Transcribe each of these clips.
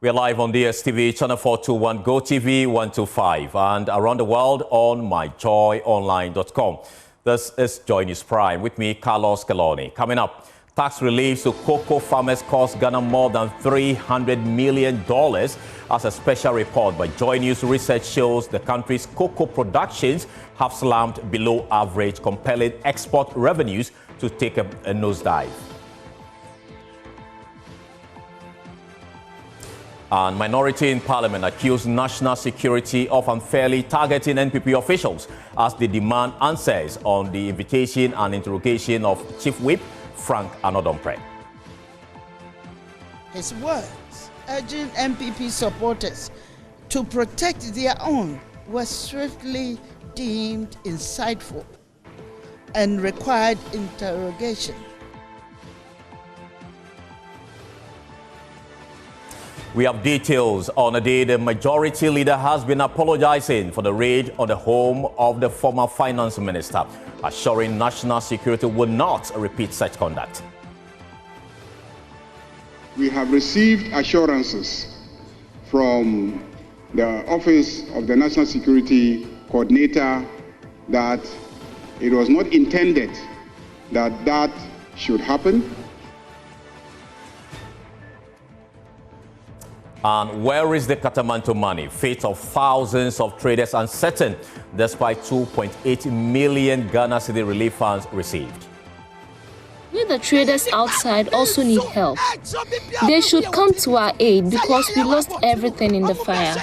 We are live on DSTV, Channel 421, GoTV 125, and around the world on myjoyonline.com. This is Joy News Prime. With me, Carlos Caloni. Coming up, tax reliefs to cocoa farmers cost Ghana more than $300 million as a special report by Joy News research shows the country's cocoa productions have slammed below average, compelling export revenues to take a nosedive. And minority in Parliament accused national security of unfairly targeting NPP officials as they demand answers on the invitation and interrogation of Chief Whip Frank Anodompre. His words urging NPP supporters to protect their own were swiftly deemed insightful and required interrogation. We have details on a day the majority leader has been apologizing for the raid on the home of the former finance minister, assuring national security will not repeat such conduct. We have received assurances from the Office of the National Security Coordinator that it was not intended that that should happen. And where is the Kantamanto money? Fate of thousands of traders uncertain, despite 2.8 million Ghana cedi relief funds received. We, the traders outside, also need help. They should come to our aid because we lost everything in the fire.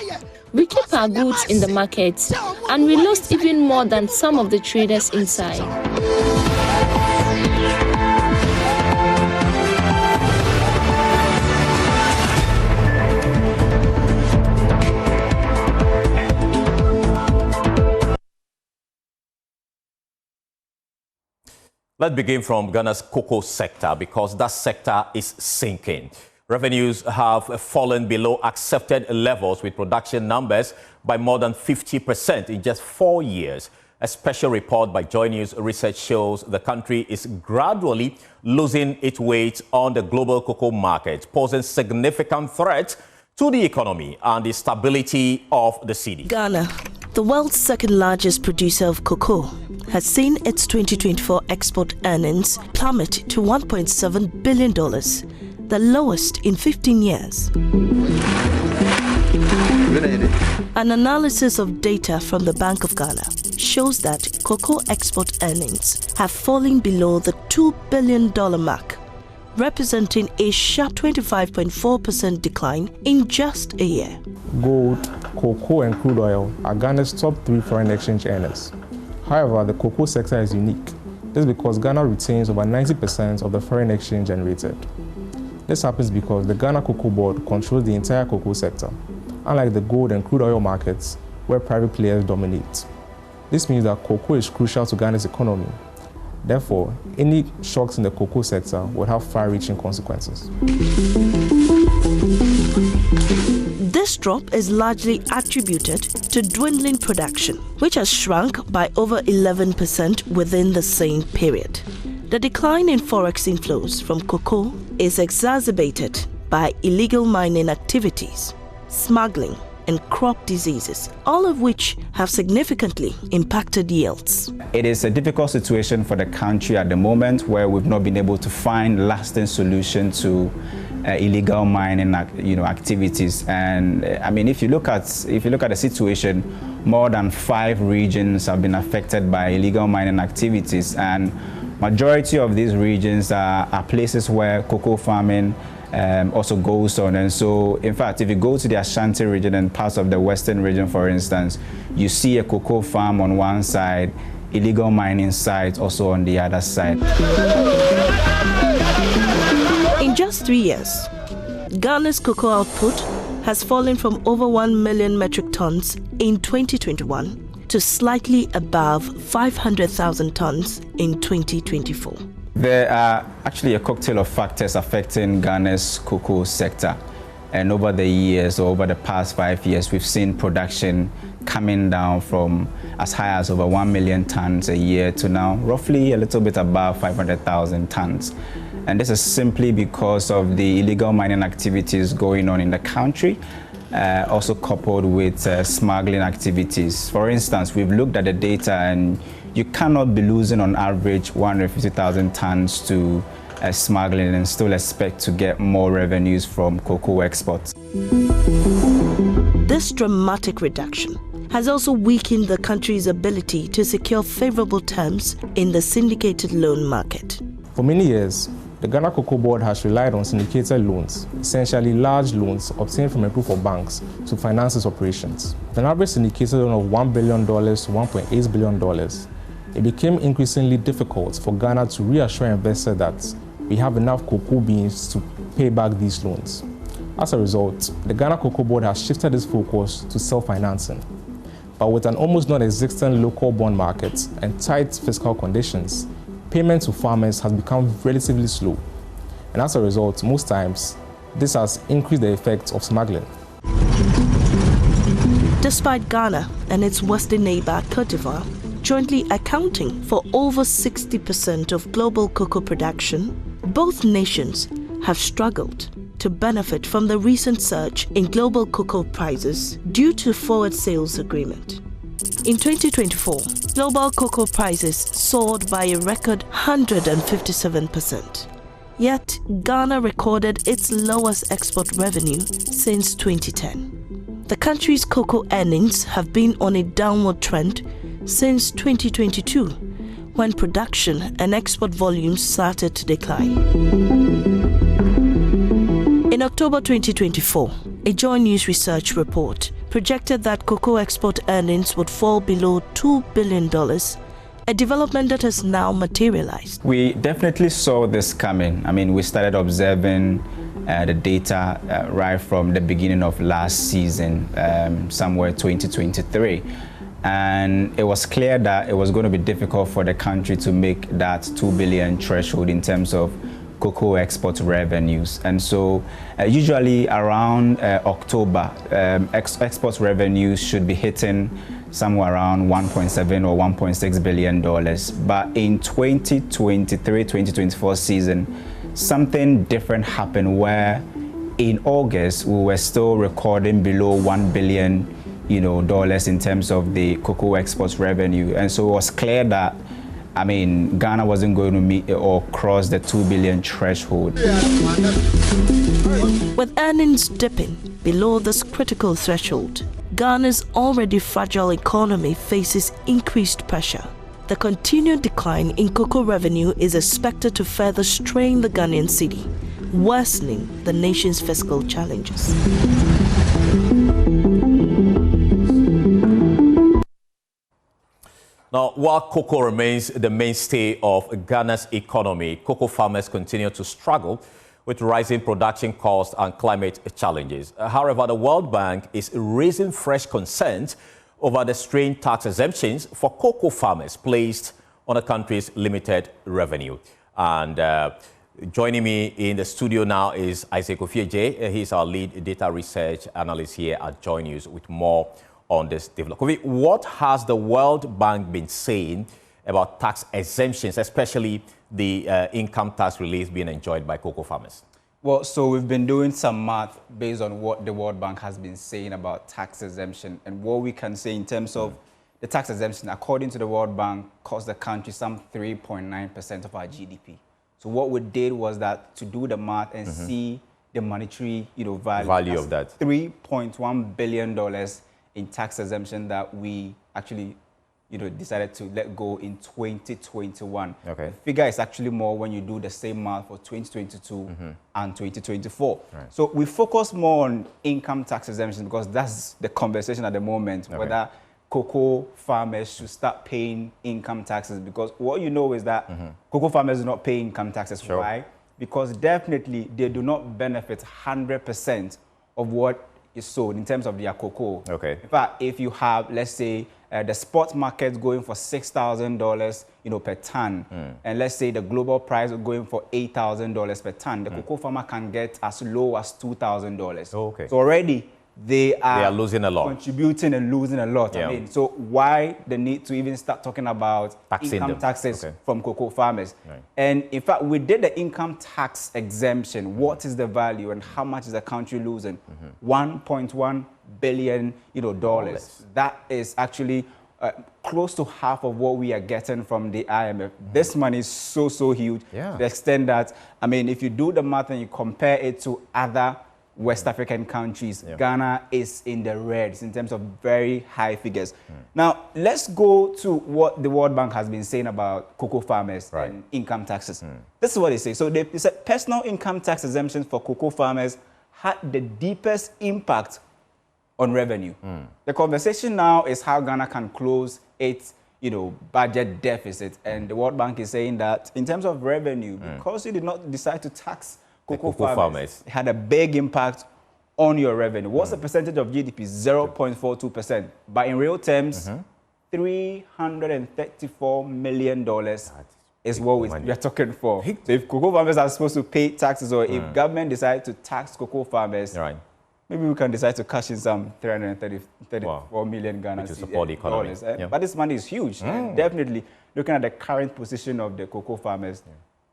We keep our goods in the markets, and we lost even more than some of the traders inside. Let's begin from Ghana's cocoa sector because that sector is sinking. Revenues have fallen below accepted levels with production numbers by more than 50% in just 4 years. A special report by Joy News research shows the country is gradually losing its weight on the global cocoa market, posing significant threat to the economy and the stability of the city. Ghana, the world's second largest producer of cocoa, has seen its 2024 export earnings plummet to $1.7 billion, the lowest in 15 years. An analysis of data from the Bank of Ghana shows that cocoa export earnings have fallen below the $2 billion mark, representing a sharp 25.4% decline in just a year. Gold, cocoa and crude oil are Ghana's top 3 foreign exchange earners. However, the cocoa sector is unique. This is because Ghana retains over 90% of the foreign exchange generated. This happens because the Ghana Cocoa Board controls the entire cocoa sector, unlike the gold and crude oil markets where private players dominate. This means that cocoa is crucial to Ghana's economy. Therefore, any shocks in the cocoa sector would have far-reaching consequences. This drop is largely attributed to dwindling production, which has shrunk by over 11% within the same period. The decline in forex inflows from cocoa is exacerbated by illegal mining activities, smuggling, and crop diseases, all of which have significantly impacted yields. It is a difficult situation for the country at the moment where we've not been able to find lasting solution to illegal mining activities. And I mean, if you look at the situation, more than 5 regions have been affected by illegal mining activities, and majority of these regions are places where cocoa farming also goes on. And so, in fact, if you go to the Ashanti region and parts of the Western region, for instance, you see a cocoa farm on one side, illegal mining sites also on the other side. In just 3 years, Ghana's cocoa output has fallen from over 1 million metric tons in 2021 to slightly above 500,000 tons in 2024. There are actually a cocktail of factors affecting Ghana's cocoa sector. And over the years, or over the past 5 years, we've seen production coming down from as high as over 1 million tons a year to now roughly a little bit above 500,000 tons. And this is simply because of the illegal mining activities going on in the country, also coupled with smuggling activities. For instance, we've looked at the data, and you cannot be losing on average 150,000 tons to smuggling and still expect to get more revenues from cocoa exports. This dramatic reduction has also weakened the country's ability to secure favorable terms in the syndicated loan market. For many years, the Ghana Cocoa Board has relied on syndicated loans, essentially large loans obtained from a group of banks to finance its operations. With an average syndicated loan of $1 billion to $1.8 billion, it became increasingly difficult for Ghana to reassure investors that we have enough cocoa beans to pay back these loans. As a result, the Ghana Cocoa Board has shifted its focus to self-financing. But with an almost non-existent local bond market and tight fiscal conditions, payment to farmers has become relatively slow. And as a result, most times, this has increased the effects of smuggling. Despite Ghana and its western neighbor, Cote d'Ivoire, jointly accounting for over 60% of global cocoa production, both nations have struggled to benefit from the recent surge in global cocoa prices due to forward sales agreement. In 2024, global cocoa prices soared by a record 157%. Yet, Ghana recorded its lowest export revenue since 2010. The country's cocoa earnings have been on a downward trend since 2022, when production and export volumes started to decline. In October 2024, a Joint News Research report projected that cocoa export earnings would fall below $2 billion, a development that has now materialized. We definitely saw this coming. I mean, we started observing the data right from the beginning of last season, somewhere 2023. And it was clear that it was going to be difficult for the country to make that 2 billion threshold in terms of cocoa export revenues. And so usually around October, export revenues should be hitting somewhere around $1.7 or $1.6 billion. But in 2023-2024 season, something different happened where in August, we were still recording below $1 billion dollars in terms of the cocoa exports revenue. And so it was clear that, I mean, Ghana wasn't going to meet or cross the 2 billion threshold. With earnings dipping below this critical threshold, Ghana's already fragile economy faces increased pressure. The continued decline in cocoa revenue is expected to further strain the Ghanaian cedi, worsening the nation's fiscal challenges. Now, while cocoa remains the mainstay of Ghana's economy, cocoa farmers continue to struggle with rising production costs and climate challenges. However, the World Bank is raising fresh concerns over the strained tax exemptions for cocoa farmers placed on the country's limited revenue. And joining me in the studio now is Isaac Ofieje. He's our lead data research analyst here at Joy News with more on this development. What has the World Bank been saying about tax exemptions, especially the income tax relief being enjoyed by cocoa farmers? Well, so we've been doing some math based on what the World Bank has been saying about tax exemption, and what we can say in terms of the tax exemption, according to the World Bank, cost the country some 3.9% of our GDP. So what we did was that to do the math and see the monetary value of that. $3.1 billion in tax exemption that we actually decided to let go in 2021. Okay. The figure is actually more when you do the same math for 2022 and 2024. Right. So we focus more on income tax exemption because that's the conversation at the moment, whether cocoa farmers should start paying income taxes, because what you know is that cocoa farmers do not pay income taxes. Sure. Why? Because definitely they do not benefit 100% of what is sold in terms of their cocoa. Okay. In fact, if you have, let's say, the spot market going for $6,000, per ton, and let's say the global price going for $8,000 per ton, the cocoa farmer can get as low as $2,000. Okay. So already they are losing a lot, contributing and losing a lot. Yeah. I mean, so why the need to even start talking about Taxing income them. taxes Okay. from cocoa farmers? Right. And in fact, we did the income tax exemption. What is the value and how much is the country losing? $1.1 billion, dollars. That is actually close to half of what we are getting from the IMF. This money is so huge, Yeah. to the extent that, I mean, if you do the math and you compare it to other West African countries, Yeah. Ghana is in the reds in terms of very high figures. Now, let's go to what the World Bank has been saying about cocoa farmers Right. and income taxes. This is what they say. So they said personal income tax exemptions for cocoa farmers had the deepest impact on revenue. The conversation now is how Ghana can close its budget deficit. And the World Bank is saying that in terms of revenue, because you did not decide to tax cocoa farmers, it had a big impact on your revenue. What's the percentage of GDP? 0.42%. But in real terms, $334 million is what we are talking for. So if cocoa farmers are supposed to pay taxes, or if government decides to tax cocoa farmers, Right. maybe we can decide to cash in some 334 million Ghana Which will support the economy. dollars. Yeah. But this money is huge. And definitely, looking at the current position of the cocoa farmers,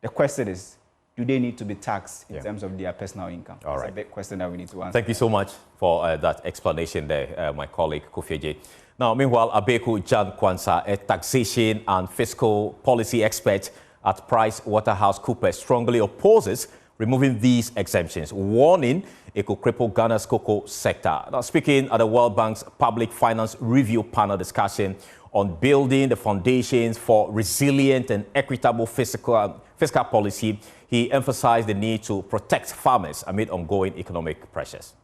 the question is, do they need to be taxed in terms of their personal income? All That's right. a big question that we need to answer. Thank you so much for that explanation there, my colleague Kofi. Now, meanwhile, Abeku Jan Kwanzaa, a taxation and fiscal policy expert at PricewaterhouseCoopers, strongly opposes removing these exemptions, warning it could cripple Ghana's cocoa sector. Now, speaking at the World Bank's Public Finance Review panel discussion on building the foundations for resilient and equitable fiscal policy, he emphasized the need to protect farmers amid ongoing economic pressures.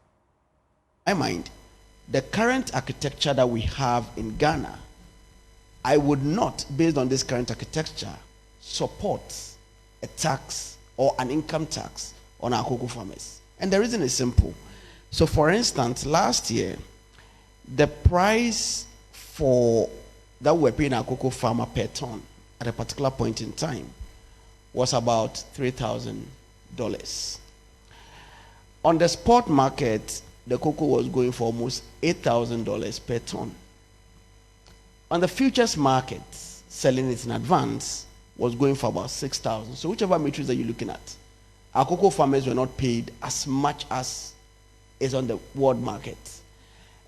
I mind the current architecture that we have in Ghana, I would not, based on this current architecture, support a tax or an income tax on our cocoa farmers. And the reason is simple. So for instance, last year, the price for that we're paying our cocoa farmer per ton at a particular point in time was about $3,000. On the spot market, the cocoa was going for almost $8,000 per ton. On the futures market, selling it in advance was going for about $6,000. So whichever matrix that you're looking at, our cocoa farmers were not paid as much as is on the world market.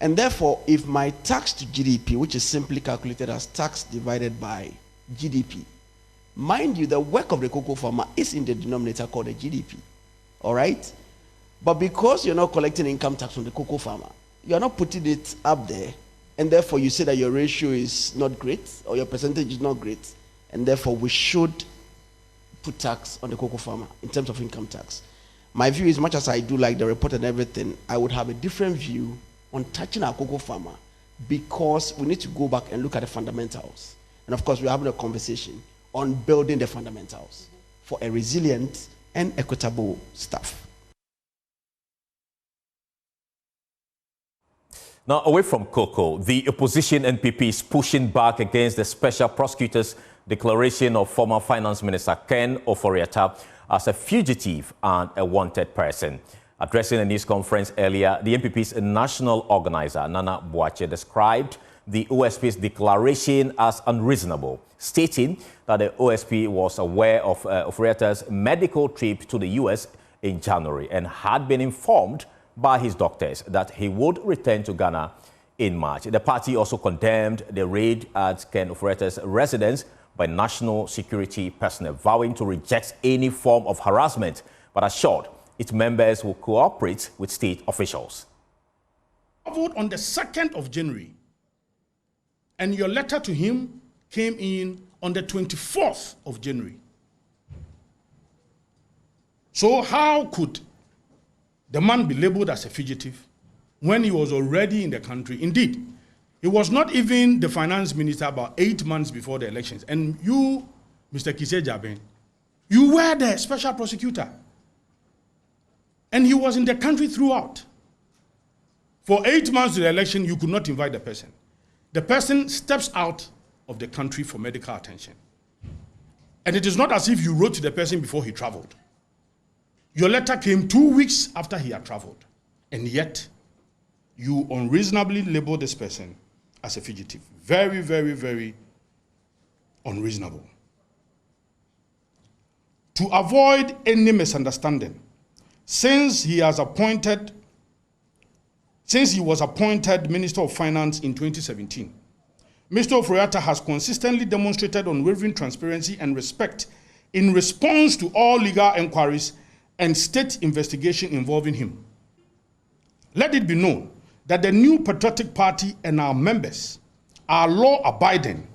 And therefore, if my tax to GDP, which is simply calculated as tax divided by GDP, mind you, the work of the cocoa farmer is in the denominator called the GDP. All right? But because you're not collecting income tax from the cocoa farmer, you're not putting it up there, and therefore you say that your ratio is not great, or your percentage is not great, and therefore we should put tax on the cocoa farmer in terms of income tax. My view is, much as I do like the report and everything, I would have a different view on touching our cocoa farmer, because we need to go back and look at the fundamentals. And of course, we're having a conversation on building the fundamentals for a resilient and equitable staff. Now, away from cocoa, the opposition NPP is pushing back against the Special Prosecutor's declaration of former Finance Minister Ken Ofori-Atta as a fugitive and a wanted person. Addressing a news conference earlier, the NPP's national organizer, Nana Boakye, described the OSP's declaration as unreasonable, stating that the OSP was aware of Ofori-Atta's medical trip to the U.S. in January and had been informed by his doctors that he would return to Ghana in March. The party also condemned the raid at Ken Ofori-Atta's residence by national security personnel, vowing to reject any form of harassment, but assured its members will cooperate with state officials. Vote on the 2nd of January, and your letter to him came in on the 24th of January. So how could the man be labeled as a fugitive when he was already in the country? Indeed, he was not even the finance minister about 8 months before the elections. And you, Mr. Kise Jaben, you were the special prosecutor. And he was in the country throughout. For 8 months to the election, you could not invite the person. The person steps out of the country for medical attention. And it is not as if you wrote to the person before he traveled. Your letter came 2 weeks after he had traveled. And yet, you unreasonably label this person as a fugitive. Very, very, very unreasonable. To avoid any misunderstanding, since he was appointed Minister of Finance in 2017, Mr. Oforiatta has consistently demonstrated unwavering transparency and respect in response to all legal inquiries and state investigation involving him. Let it be known that the New Patriotic Party and our members are law-abiding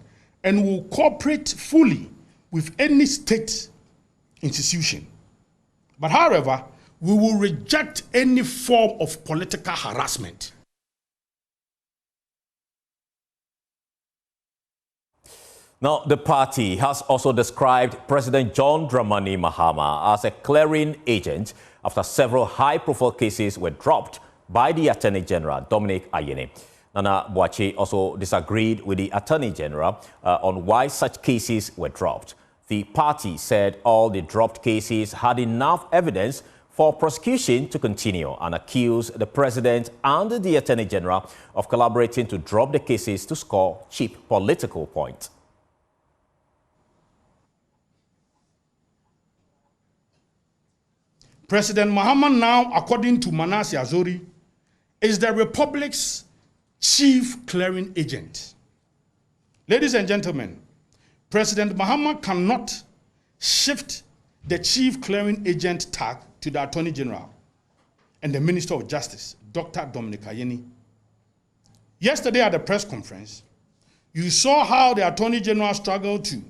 and will cooperate fully with any state institution. But however, we will reject any form of political harassment. Now, the party has also described President John Dramani Mahama as a clearing agent after several high-profile cases were dropped by the Attorney General, Dominic Ayine. Nana Boakye also disagreed with the Attorney General on why such cases were dropped. The party said all the dropped cases had enough evidence for prosecution to continue and accused the President and the Attorney General of collaborating to drop the cases to score cheap political points. President Mahama now, according to Manasseh Azori, is the Republic's chief clearing agent. Ladies and gentlemen, President Mahama cannot shift the chief clearing agent tag to the Attorney General and the Minister of Justice, Dr. Dominic Ayine. Yesterday at the press conference, you saw how the Attorney General struggled to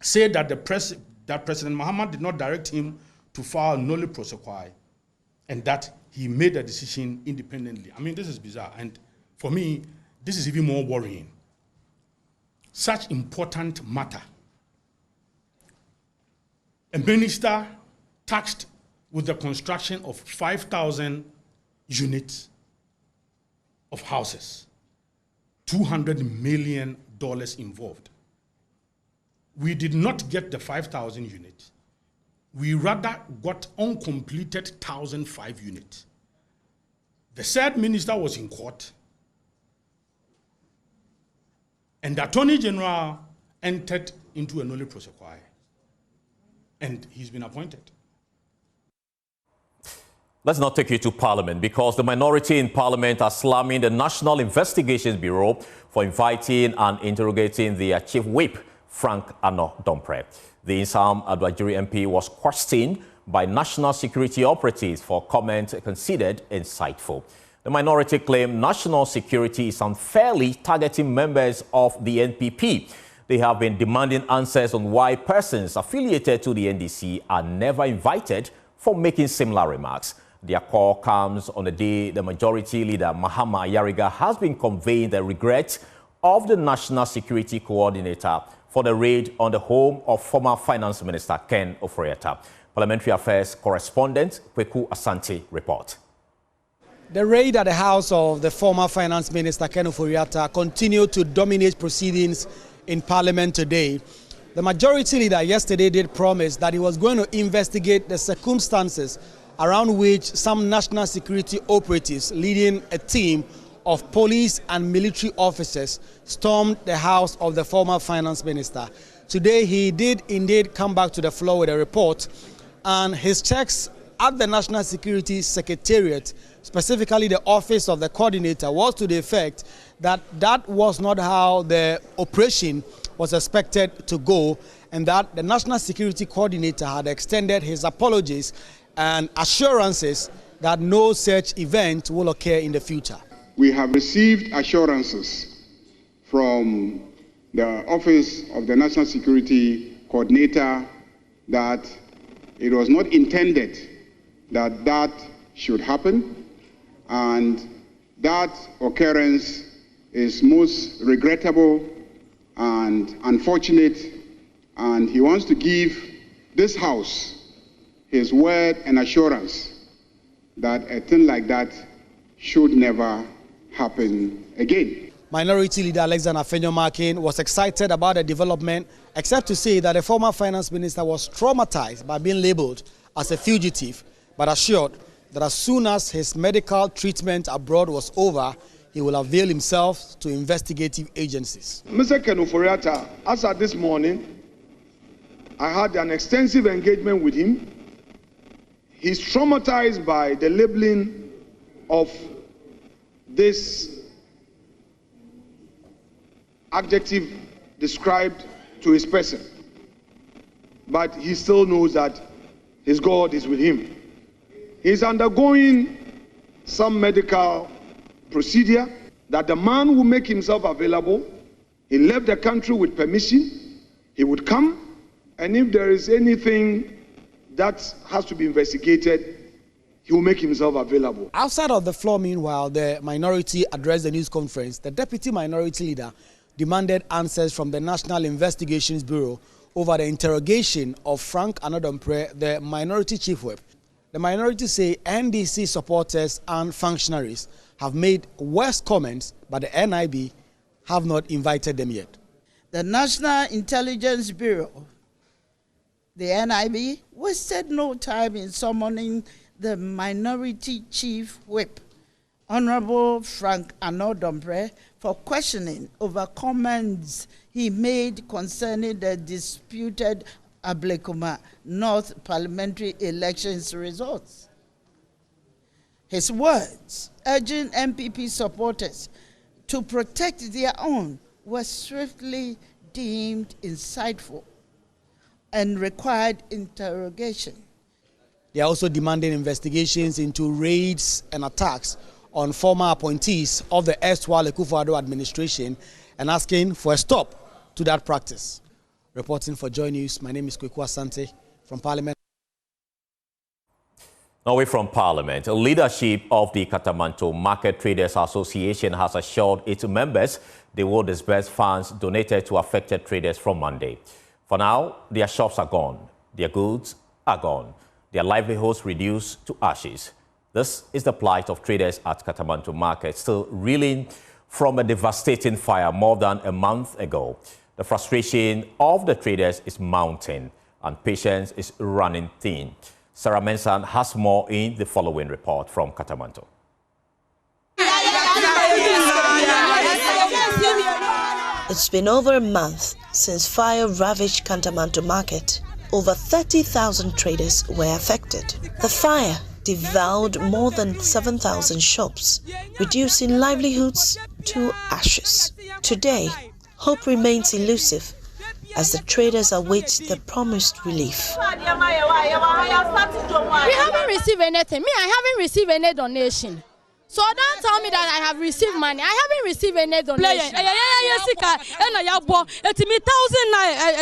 say that President Mahama did not direct him to file nolle prosequi and that he made a decision independently. I mean, this is bizarre. And for me, this is even more worrying. Such important matter. A minister tasked with the construction of 5,000 units of houses, $200 million involved. We did not get the 5,000 units. We rather got uncompleted 1,005 units. The said minister was in court, and the Attorney General entered into a nolle prosequi, and he's been appointed. Let's not take you to Parliament, because the minority in Parliament are slamming the National Investigations Bureau for inviting and interrogating their Chief Whip, Frank Ano-Domprey. The Insam Adwajiri MP was questioned by national security operatives for comment considered insightful. The minority claim national security is unfairly targeting members of the NPP. They have been demanding answers on why persons affiliated to the NDC are never invited for making similar remarks. Their call comes on the day the majority leader, Mahama Ayariga, has been conveying the regret of the National Security Coordinator for the raid on the home of former Finance Minister Ken Oforiatta. Parliamentary Affairs correspondent Kweku Asante report. The raid at the house of the former Finance Minister Ken Oforiatta continued to dominate proceedings in Parliament today. The majority leader yesterday did promise that he was going to investigate the circumstances around which some national security operatives leading a team of police and military officers stormed the house of the former finance minister. Today, he did indeed come back to the floor with a report, and his checks at the National Security Secretariat, specifically the office of the coordinator, was to the effect that that was not how the operation was expected to go, and that the National Security Coordinator had extended his apologies and assurances that no such event will occur in the future. We have received assurances from the Office of the National Security Coordinator that it was not intended that that should happen, and that occurrence is most regrettable and unfortunate, and he wants to give this House his word and assurance that a thing like that should never happen again. Minority Leader Alexander Afenyo-Markin was excited about the development, except to say that the former finance minister was traumatized by being labeled as a fugitive, but assured that as soon as his medical treatment abroad was over, he will avail himself to investigative agencies. Mr. Kenuforiata, as at this morning, I had an extensive engagement with him. He's traumatized by the labeling of this adjective described to his person. But he still knows that his God is with him. He's undergoing some medical procedure that the man will make himself available. He left the country with permission. He would come, and if there is anything that has to be investigated, he will make himself available. Outside of the floor, meanwhile, the minority addressed the news conference. The deputy minority leader demanded answers from the National Investigations Bureau over the interrogation of Frank Anodompre, the minority chief whip. The minority say NDC supporters and functionaries have made worse comments, but the NIB have not invited them yet. The National Intelligence Bureau, the NIB, wasted no time in summoning the minority chief whip, Honorable Frank Anodompre, for questioning over comments he made concerning the disputed Ablekuma North Parliamentary elections results. His words urging MPP supporters to protect their own were swiftly deemed insightful and required interrogation. They are also demanding investigations into raids and attacks on former appointees of the erstwhile Akufo-Addo administration and asking for a stop to that practice. Reporting for Joy News, my name is Kweku Asante from Parliament. Away from Parliament, leadership of the Kantamanto Market Traders Association has assured its members they will disburse funds donated to affected traders from Monday. For now, their shops are gone, their goods are gone, their livelihoods reduced to ashes. This is the plight of traders at Kantamanto Market, still reeling from a devastating fire more than a month ago. The frustration of the traders is mounting and patience is running thin. Sarah Mensah has more in the following report from Kantamanto. It's been over a month since fire ravaged Kantamanto Market. Over 30,000 traders were affected. The fire devoured more than 7,000 shops, reducing livelihoods to ashes. Today, hope remains elusive as the traders await the promised relief. We haven't received anything. Me, I haven't received any donation. So don't tell me that I have received money. I haven't received any donation.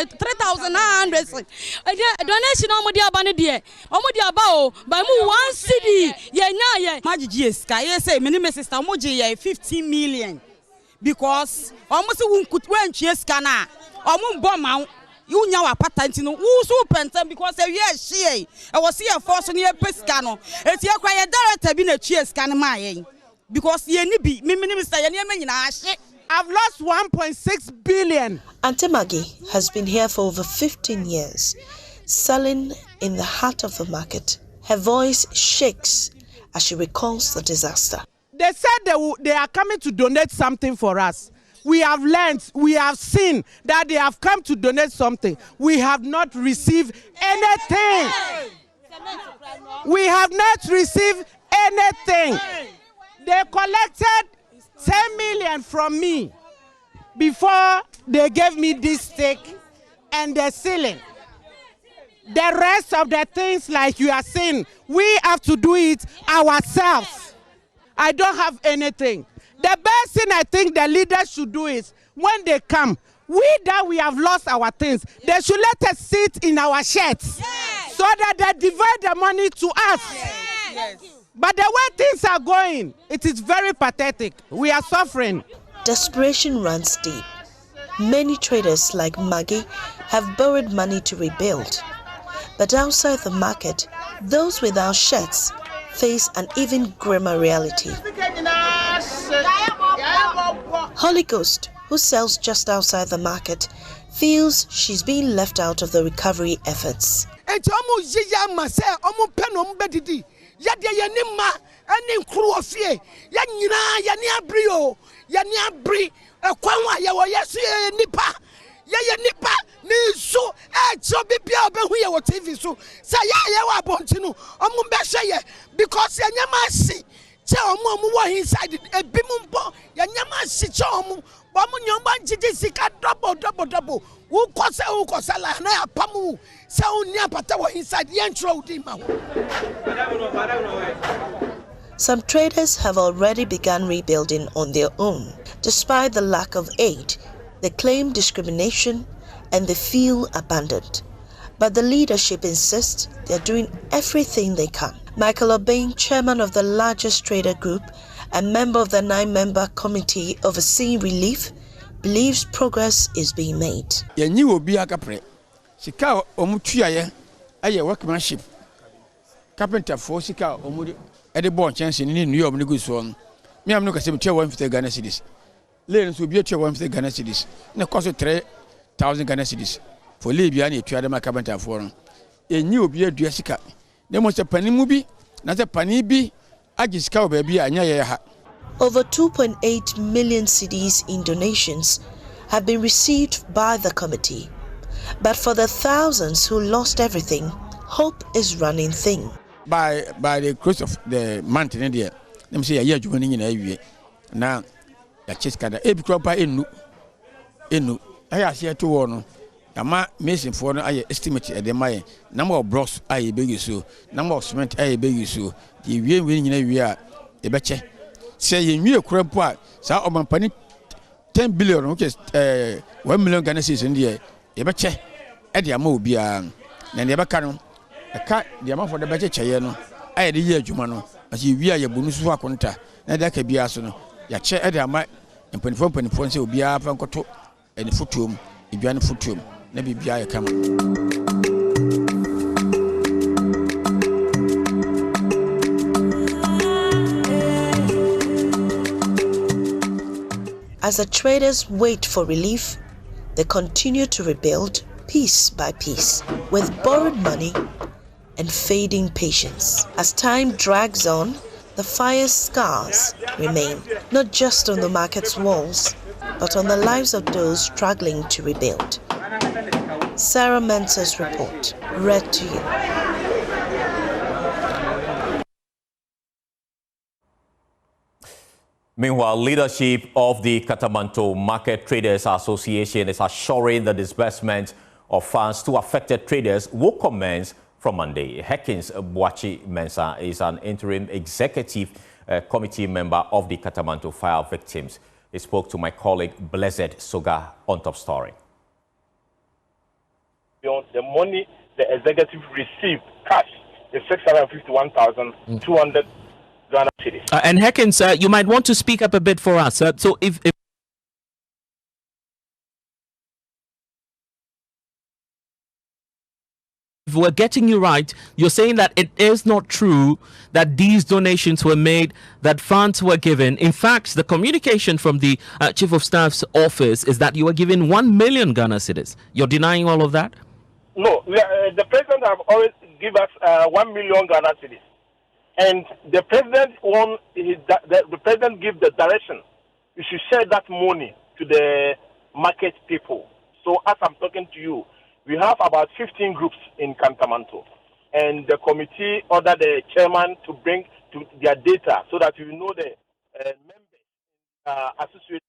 3,900. Donation omudi abani die. Omudi abao by mu 1 cedi. Ye maji GSK. Ye say me me sister omoji ye 15 million. Because almost won kutwe GSK na. Omo bomma you nya wa patent no wo so penta because e wie hie e was here force no ye pesika no eti akwa ye director bi na tue sika no ma yen because ye ni bi me minister ye ne nyina ahye. I've lost 1.6 billion. Auntie Maggie has been here for over 15 years, selling in the heart of the market. Her voice shakes as she recalls the disaster. They said they are coming to donate something for us. We have learned, we have seen that they have come to donate something. We have not received anything. We have not received anything. They collected 10 million from me before they gave me this stake and the ceiling. The rest of the things like you are saying, we have to do it ourselves. I don't have anything. The best thing I think the leaders should do is when they come, we have lost our things, they should let us sit in our sheds so that they divide the money to us. But the way things are going, it is very pathetic. We are suffering. Desperation runs deep. Many traders like Maggie have borrowed money to rebuild. But outside the market, those without sheds face an even grimmer reality. Holy Ghost, who sells just outside the market, feels she's being left out of the recovery efforts. ya de ye ni ma ani nkuru ofie ya nyina ya ni abri o ya ni abri ekwan wa ye wo yesu ye nipa ye nipa ni so e so bibia obehu ye wo TV so say ye wa bonti no omu be hye ye because ye nyama si che omu wo inside ebi mu mpo ye nyama si che omu bo mu nyomba njiji sika double who kosa la na apamu say uni apata wo inside ye ntro udi ma. Some traders have already begun rebuilding on their own. Despite the lack of aid, they claim discrimination and they feel abandoned. But the leadership insists they are doing everything they can. Michael Obeng, chairman of the largest trader group and member of the 9-member committee overseeing relief, believes progress is being made. Yenyi obi akapre. Sika omutuaye aye workmanship. Carpenter for sika omudi edibo chance ni New York ni go so. Me am no kase me 150 Ghana cedis. Lane so bi 150 Ghana cedis. Na cost 3,000 Ghana cedis. For Libya na etua dem carpenter for no. Yenyi obi adua sika. Na mo se panimu bi na se pani bi agisika obabi anya ye ha. Over 2.8 million cedis in donations have been received by the committee. But for the thousands who lost everything, hope is running thin. By the close of the month in India, let me say a year joining in a year. Now, the chess can a proper enu. I see 2 1. Ama missing for I estimate at the my number of bros I beg you so, number of cement I beg you so. The winning in a year, a betcha. Say you crab part, so on penny 10 billion, okay, 1 million Ghana cedis in the year, a betcha. At the amo be and never can. A cat, the amount for the betcha chayano. I had a year, Jumano, as you wear your bonus for conta, and that can be asono. Ya chair at the amount and 24 points will be up and coto and the footum, if you are footum, never be a camera. As the traders wait for relief, they continue to rebuild piece by piece with borrowed money and fading patience. As time drags on, the fire's scars remain, not just on the market's walls, but on the lives of those struggling to rebuild. Sarah Mentor's report, read to you. Meanwhile, leadership of the Kantamanto Market Traders Association is assuring the disbursement of funds to affected traders will commence from Monday. Hekins Boachi Mensah is an interim executive committee member of the Kantamanto fire victims. He spoke to my colleague Blessed Soga on Top Story. The money the executive received cash is 651,200 Ghana cedis. And Hekins, you might want to speak up a bit for us. So if we're getting you right, you're saying that it is not true that these donations were made, that funds were given. In fact, the communication from the Chief of Staff's office is that you were given 1 million Ghana cedis. You're denying all of that? No, the president have always given us 1 million Ghana cedis. And the president the president give the direction. You should share that money to the market people. So as I'm talking to you, we have about 15 groups in Kantamanto. And the committee ordered the chairman to bring to their data so that we know the members associated.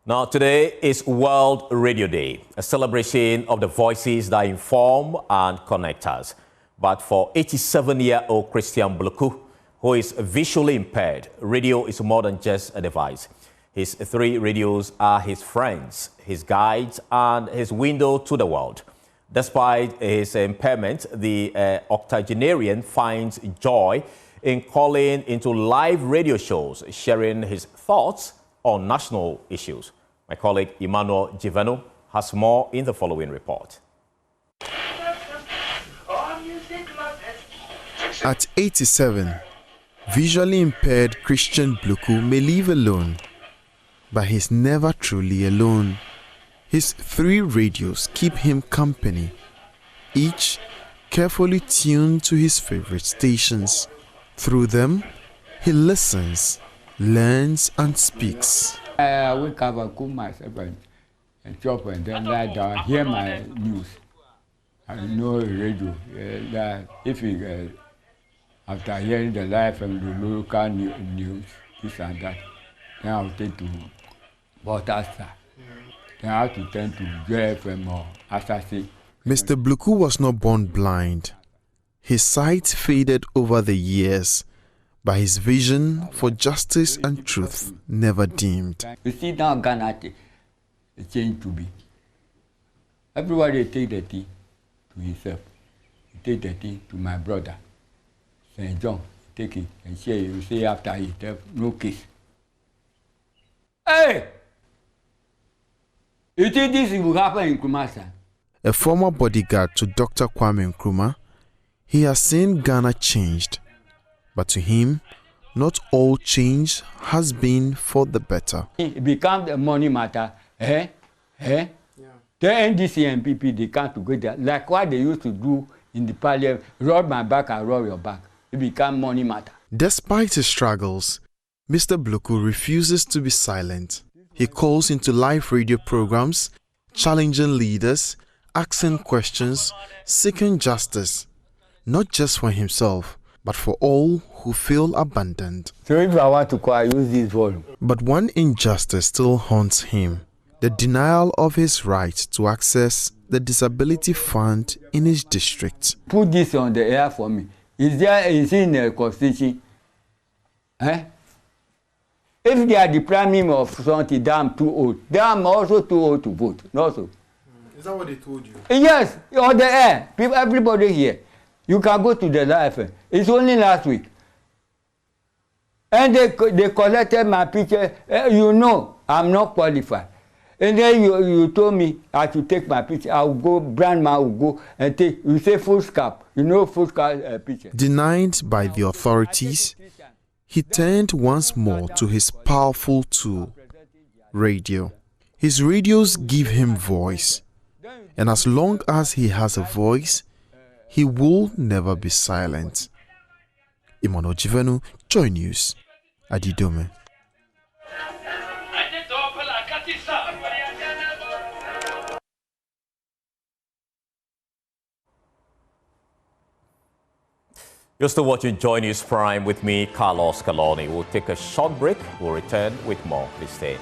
Now, today is World Radio Day, a celebration of the voices that inform and connect us. But for 87-year-old Christian Bloku, who is visually impaired, radio is more than just a device. His 3 radios are his friends, his guides, and his window to the world. Despite his impairment, the octogenarian finds joy in calling into live radio shows, sharing his thoughts on national issues. My colleague Emmanuel Giveno has more in the following report. At 87, visually impaired Christian Bloku may live alone, but he's never truly alone. His 3 radios keep him company, each carefully tuned to his favorite stations. Through them, he listens, learns and speaks. I wake up and cook myself and chop and then lie down, hear my news. I know radio that if you, after hearing the live and the local news, this and that, then I'll take to Waterstar. Then I have to turn to JFM or Assassin. Mr. Bluku was not born blind. His sight faded over the years, but his vision for justice and truth never dimmed. You see now Ghana, it changed to be. Everybody take the tea to himself. You take the tea to my brother, St. John. Take it and share it. You say after he tell no case. Hey! You think this will happen in Kumasi? A former bodyguard to Dr. Kwame Nkrumah, he has seen Ghana changed. But to him, not all change has been for the better. It becomes a money matter. The NDC and PP, they come together, like what they used to do in the Parliament, rub my back and rub your back. It becomes money matter. Despite his struggles, Mr. Bluku refuses to be silent. He calls into live radio programs, challenging leaders, asking questions, seeking justice, not just for himself, but for all who feel abandoned. So if I want to call, I use this volume. But one injustice still haunts him: the denial of his right to access the disability fund in his district. Put this on the air for me. Is in the constitution? If they are depriving me of something, I'm too old. I'm also too old to vote. Also. Is that what they told you? Yes, on the air. People, everybody here. You can go to the live. It's only last week. And they collected my picture. You know, I'm not qualified. And then you told me I should take my picture. I'll go, Brandman will go and take, you say full scalp. You know full scalp picture. Denied by the authorities, he turned once more to his powerful tool, radio. His radios give him voice. And as long as he has a voice, he will never be silent. Imano Jivenu, Joy News, Adidome. You're still watching Joy News Prime with me, Carlos Caloni. We'll take a short break. We'll return with more. Please stay.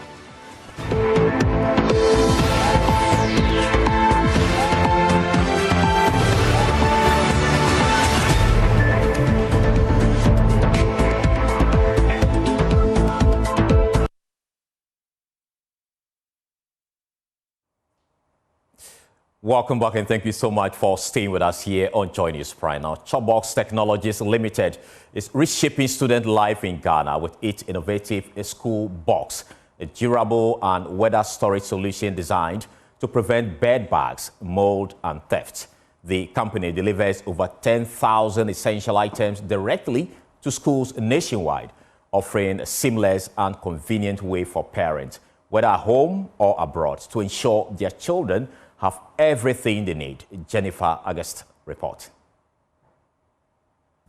Welcome back and thank you so much for staying with us here on Joy News Prime. Now, Chopbox Technologies Limited is reshaping student life in Ghana with its innovative school box, a durable and weather storage solution designed to prevent bed bugs, mold and theft. The company delivers over 10,000 essential items directly to schools nationwide, offering a seamless and convenient way for parents, whether at home or abroad, to ensure their children have everything they need. Jennifer August report.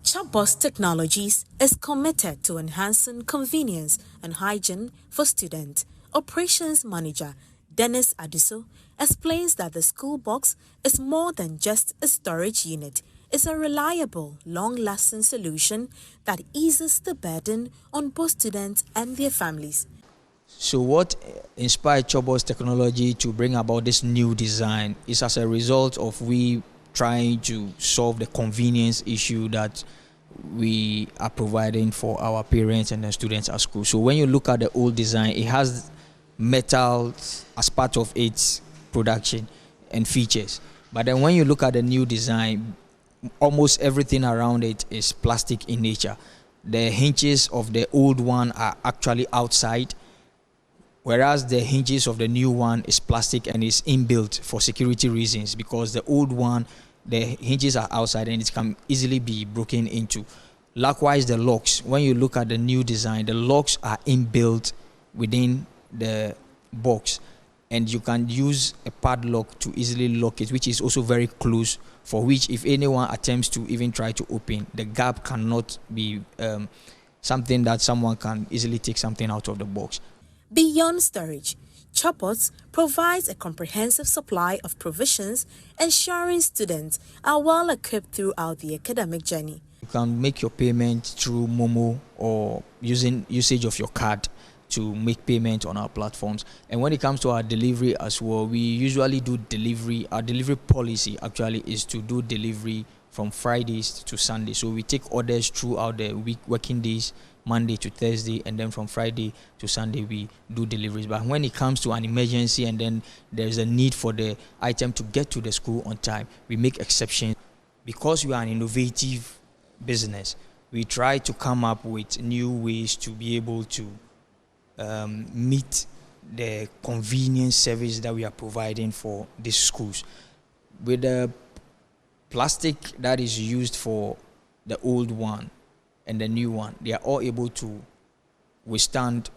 Showbiz Technologies is committed to enhancing convenience and hygiene for students. Operations Manager Dennis Adiso explains that the school box is more than just a storage unit. It's a reliable, long-lasting solution that eases the burden on both students and their families. So what inspired Showbiz Technology to bring about this new design is as a result of we trying to solve the convenience issue that we are providing for our parents and the students at school. So when you look at the old design, it has metal as part of its production and features. But then when you look at the new design, almost everything around it is plastic in nature. The hinges of the old one are actually outside, whereas the hinges of the new one is plastic and is inbuilt for security reasons, because the old one, the hinges are outside and it can easily be broken into. Likewise, the locks, when you look at the new design, the locks are inbuilt within the box. and you can use a padlock to easily lock it, which is also very close, for which if anyone attempts to even try to open, the gap cannot be something that someone can easily take something out of the box. Beyond storage, Chopbox provides a comprehensive supply of provisions, ensuring students are well equipped throughout the academic journey. You can make your payment through Momo or usage of your card to make payment on our platforms. And when it comes to our delivery as well, we usually do delivery. Our delivery policy actually is to do delivery from Fridays to Sunday. So we take orders throughout the week, working days, Monday to Thursday, and then from Friday to Sunday we do deliveries. But when it comes to an emergency and then there's a need for the item to get to the school on time, we make exceptions. Because we are an innovative business, we try to come up with new ways to be able to meet the convenience service that we are providing for these schools. With the plastic that is used for the old one and the new one, they are all able to withstand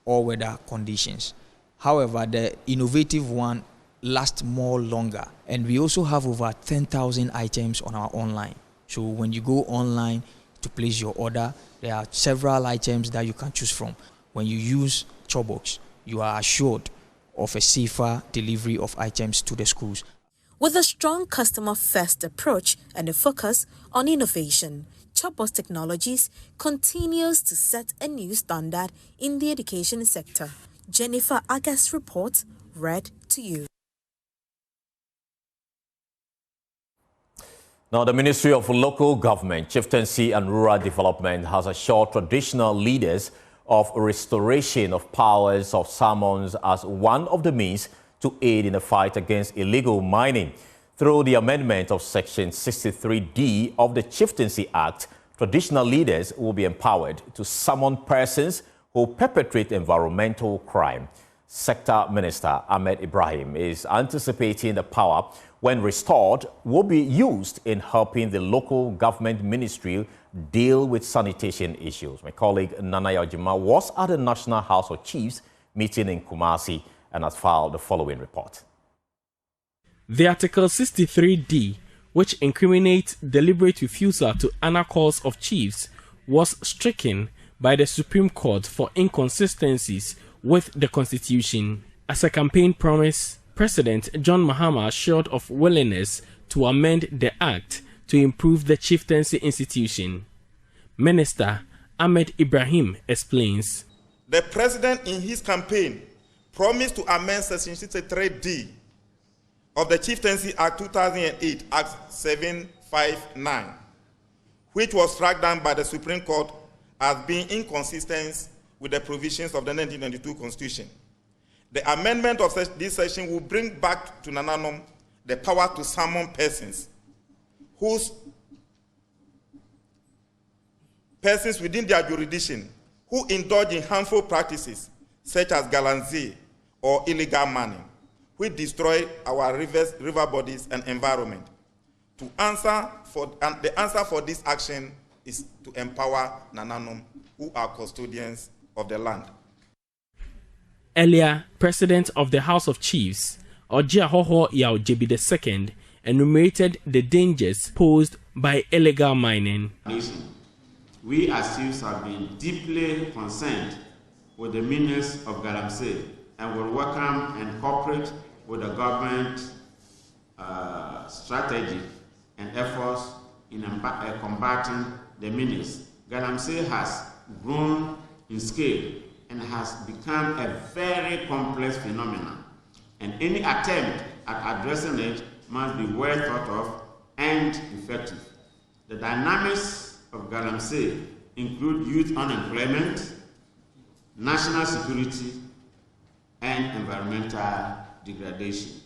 all weather conditions. However, the innovative one lasts more longer, and we also have over 10,000 items on our online. So when you go online to place your order, there are several items that you can choose from. When you use Chopbox, you are assured of a safer delivery of items to the schools. With a strong customer-first approach and a focus on innovation, Chopbox Technologies continues to set a new standard in the education sector. Jennifer Agas reports, read to you. Now, the Ministry of Local Government, Chieftaincy and Rural Development has assured traditional leaders of restoration of powers of summons as one of the means to aid in the fight against illegal mining. Through the amendment of Section 63D of the Chieftaincy Act, traditional leaders will be empowered to summon persons who perpetrate environmental crime. Sector Minister Ahmed Ibrahim is anticipating the power, when restored, will be used in helping the local government ministry deal with sanitation issues. My colleague Nanaya Ojima was at the National House of Chiefs meeting in Kumasi and has filed the following report. The Article 63D, which incriminates deliberate refusal to honor calls of chiefs, was stricken by the Supreme Court for inconsistencies with the Constitution. As a campaign promise, President John Mahama assured of willingness to amend the Act to improve the chieftaincy institution. Minister Ahmed Ibrahim explains. The President in his campaign promised to amend Section 63D of the Chieftaincy Act 2008, Act 759, which was struck down by the Supreme Court as being inconsistent with the provisions of the 1992 Constitution. The amendment of this section will bring back to Nananom the power to summon persons within their jurisdiction who indulge in harmful practices such as galamsey or illegal mining, which destroy our rivers, river bodies, and environment. The answer for this action is to empower Nananom, who are custodians of the land. Earlier, President of the House of Chiefs, Ojiahoho Yao Jebi II, enumerated the dangers posed by illegal mining. We as chiefs have been deeply concerned with the menace of galamsey and will welcome and cooperate with the government strategy and efforts in combating the menace. Galamsey has grown in scale and has become a very complex phenomenon, and any attempt at addressing it must be well thought of and effective. The dynamics of galamsey include youth unemployment, national security, and environmental degradation.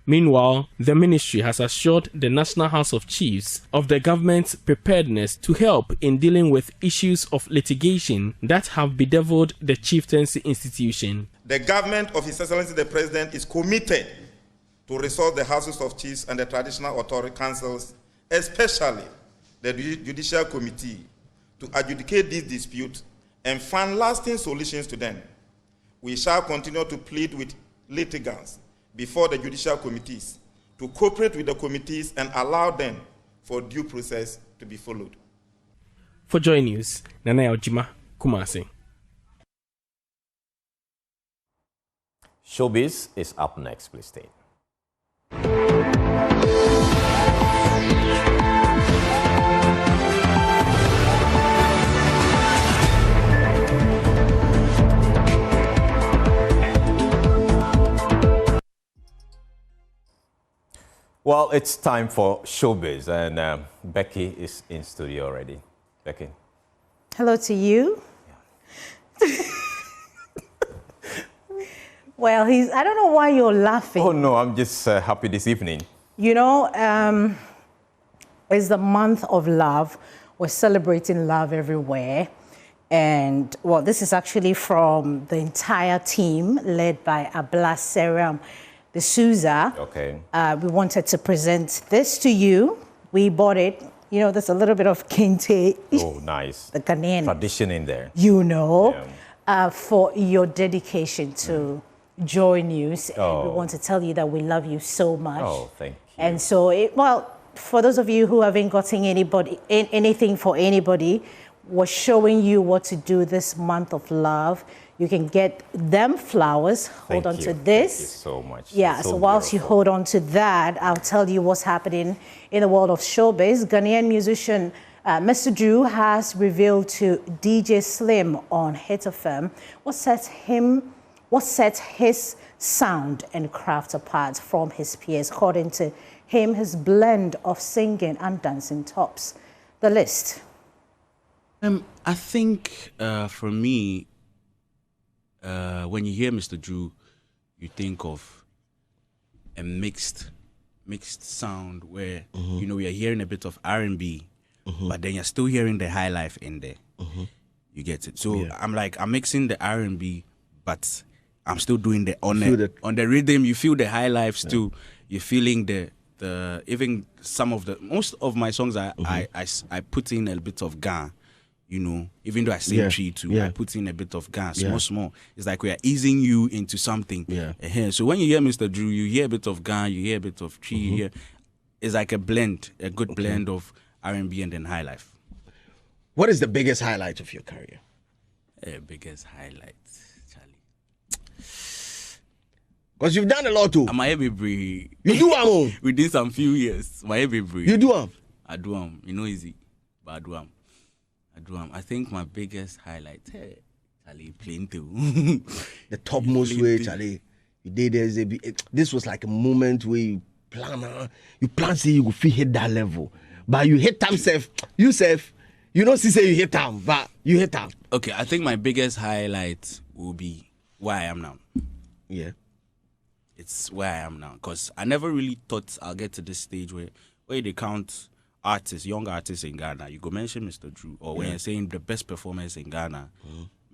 Meanwhile, the ministry has assured the National House of Chiefs of the government's preparedness to help in dealing with issues of litigation that have bedeviled the chieftaincy institution. The government of His Excellency the President is committed to restore the Houses of Chiefs and the traditional authority councils, especially the Judicial Committee, to adjudicate these disputes and find lasting solutions to them. we shall continue to plead with litigants before the judicial committees to cooperate with the committees and allow them for due process to be followed. For Joy News, Nana Ojima, Kumasi. Showbiz is up next, please stay. Well, it's time for Showbiz, and Becky is in studio already. Becky. Hello to you. Yeah. Well, I don't know why you're laughing. Oh, no, I'm just happy this evening. You know, it's the month of love. We're celebrating love everywhere. And, well, this is actually from the entire team led by Ablaseram D'Souza. Okay. We wanted to present this to you. We bought it. You know, there's a little bit of kente. Oh, nice. The Ghanaian tradition in there. You know, for your dedication to Joy News. Oh. And we want to tell you that we love you so much. Oh, thank you. And so, well, for those of you who haven't gotten anything for anybody, we're showing you what to do this month of love. You can get them flowers. Hold on to this. Thank you so much. Yeah, so whilst you hold on to that, I'll tell you what's happening in the world of showbiz. Ghanaian musician Mr. Drew has revealed to DJ Slim on Hit FM what sets his sound and craft apart from his peers. According to him, his blend of singing and dancing tops the list. I think for me, when you hear Mr. Drew, you think of a mixed sound where you know, we are hearing a bit of R&B, but then you're still hearing the high life in there. You get it. So I'm mixing the R&B, but I'm still doing on the rhythm. You feel the high life too. You're feeling the even most of my songs I put in a bit of Ghana. You know, even though I sing tree too, I put in a bit of gas, small. It's like we are easing you into something. So when you hear Mr. Drew, you hear a bit of gas, you hear a bit of tree. You hear, it's like a blend, a good blend of R&B and then high life. What is the biggest highlight of your career? Biggest highlight, Charlie. Because you've done a lot too. I'm a heavy breed. You do am. Within some few years, my heavy breed. You do am. I do am. You know, easy, but I do am. I think my biggest highlight, Charlie, playing too. The topmost way, Charlie. You did this was like a moment where you plan say you go fit hit that level, but you hit time safe. You safe. You don't say you hit time, but you hit time. Okay, I think my biggest highlight will be where I am now. Yeah, it's where I am now, because I never really thought I'll get to this stage where they count young artists in Ghana. You go mention Mr. Drew, or when you're saying the best performers in Ghana,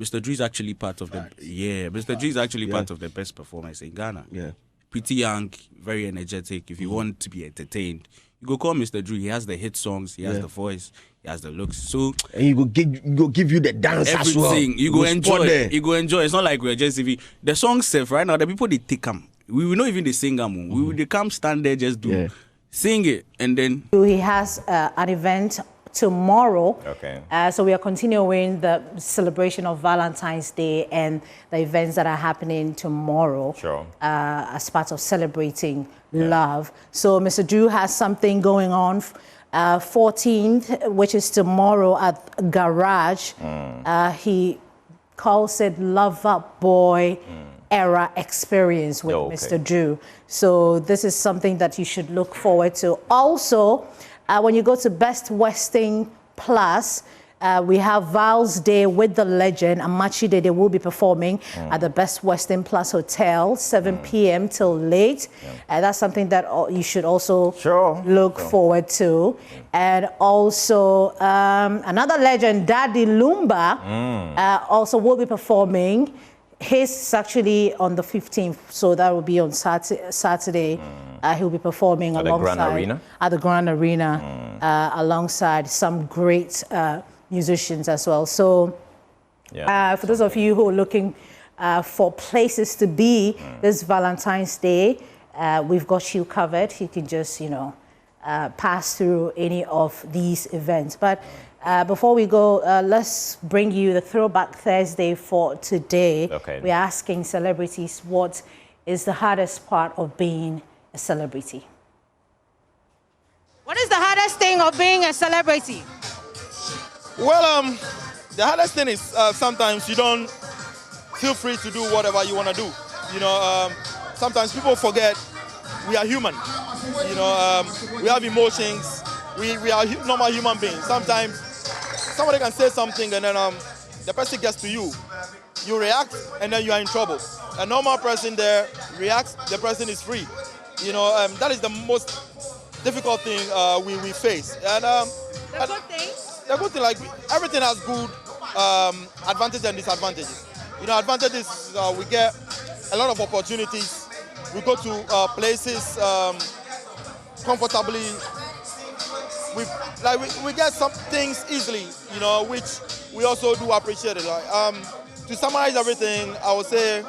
Mr. Drew is actually part of Mr. Drew is actually part of the best performers in Ghana. Yeah, pretty young, very energetic. If you want to be entertained, you go call Mr. Drew. He has the hit songs, he has the voice, he has the looks. So and he go give you the dance everything. As well. You go enjoy. You go enjoy. It's not like we're just the songs safe right now. The people they take them. We will not even they sing them. We will they come stand there just do. Yeah. Sing it, and then he has an event tomorrow. Okay. So we are continuing the celebration of Valentine's Day and the events that are happening tomorrow. Sure. As part of celebrating love. So Mr. Drew has something going on. 14th, which is tomorrow at Garage. He calls it Love Up Boy Era Experience with Mr. Drew. So this is something that you should look forward to. Also, when you go to Best Western Plus, we have Val's Day with the legend, Amachi Day. They will be performing at the Best Western Plus Hotel, 7 p.m. till late. That's something that you should also look forward to. And also, another legend, Daddy Lumba, also will be performing. His is actually on the 15th, so that will be on Saturday. He'll be performing at alongside at the Grand Arena, alongside some great musicians as well. So, for those of you who are looking for places to be this Valentine's Day, we've got you covered. You can just, pass through any of these events. But before we go, let's bring you the Throwback Thursday for today. Okay. We're asking celebrities what is the hardest part of being a celebrity. What is the hardest thing of being a celebrity? Well, the hardest thing is sometimes you don't feel free to do whatever you want to do. Sometimes people forget we are human. We have emotions. We are normal human beings. Sometimes somebody can say something and then the person gets to you. You react and then you are in trouble. A normal person there reacts, the person is free. That is the most difficult thing we face. And the good thing? The good thing, like everything has good advantages and disadvantages. Advantages, we get a lot of opportunities. We go to places comfortably. We get some things easily, which we also do appreciate it. To summarize everything, I would say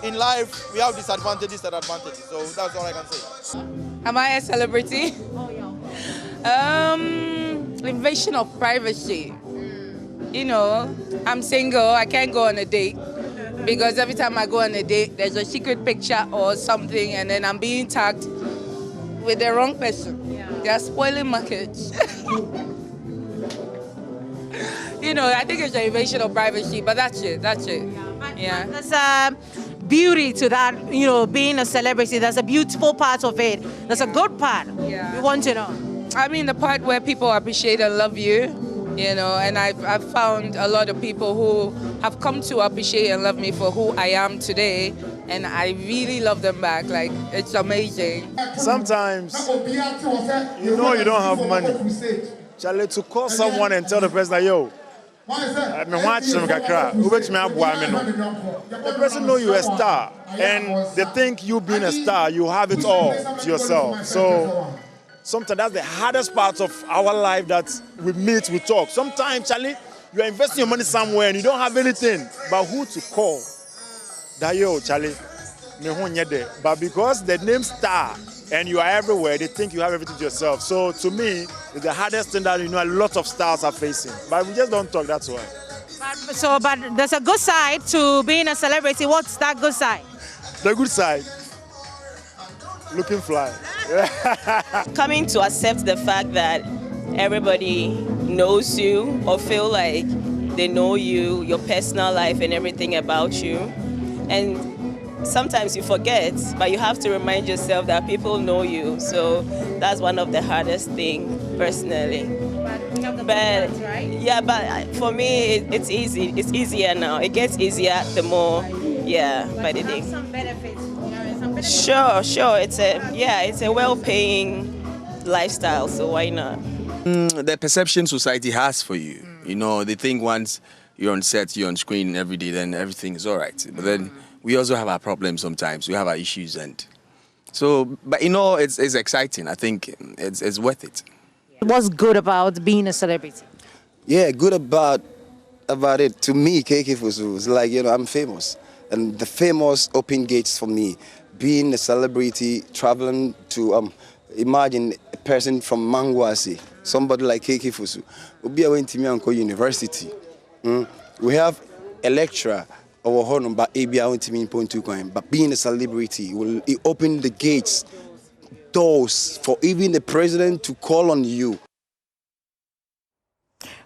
in life we have disadvantages and advantages. So that's all I can say. Am I a celebrity? Oh, yeah. Invasion of privacy. I'm single. I can't go on a date because every time I go on a date, there's a secret picture or something, and then I'm being tagged with the wrong person. Yeah. They're spoiling markets. I think it's an invasion of privacy, but that's it. Yeah. There's beauty to that, being a celebrity. There's a beautiful part of it. There's a good part. Yeah. We want to know. I mean, the part where people appreciate and love you, and I've found a lot of people who have come to appreciate and love me for who I am today, and I really love them back. Like, it's amazing. Sometimes, you don't have money. Charlie, to call someone and tell the person that, yo, the person know you're a star, and they think you being a star, you have it all to yourself. So sometimes that's the hardest part of our life that we meet, we talk. Sometimes, Charlie, you are investing your money somewhere and you don't have anything, but who to call? That yo, Charlie, but because the name star and you are everywhere, they think you have everything to yourself. So to me, it's the hardest thing that a lot of stars are facing. But we just don't talk, that's why. But there's a good side to being a celebrity. What's that good side? The good side? Looking fly. Coming to accept the fact that everybody knows you or feel like they know you, your personal life and everything about you. And sometimes you forget, but you have to remind yourself that people know you. So that's one of the hardest things, personally. But right? Yeah, but for me, it's easy. It's easier now. It gets easier the more, by the day. Some benefits. Sure. It's a well-paying lifestyle. So why not? The perception society has for you. They think once you're on set, you're on screen every day, then everything is all right. But then we also have our problems sometimes. We have our issues, and so. But it's exciting. I think it's worth it. What's good about being a celebrity? Yeah, good about it. To me, KK Fusu is like I'm famous, and the famous open gates for me. Being a celebrity, traveling to imagine a person from Mangwasi, somebody like KK Fusu, Obi went to Mianko University. We have a lecturer. But being a celebrity will open the gates, doors for even the president to call on you.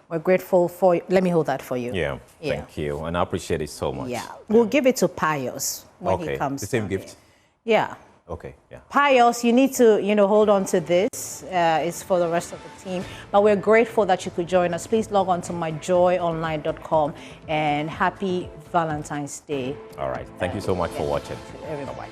We're grateful for you. Let me hold that for you. Yeah, thank you. And I appreciate it so much. Yeah, we'll give it to Pius when he comes. The same gift? Yeah. Okay, yeah. Pius, you need to, hold on to this. It's for the rest of the team. But we're grateful that you could join us. Please log on to myjoyonline.com and happy Valentine's Day. All right. Thank you so much for watching. Everybody.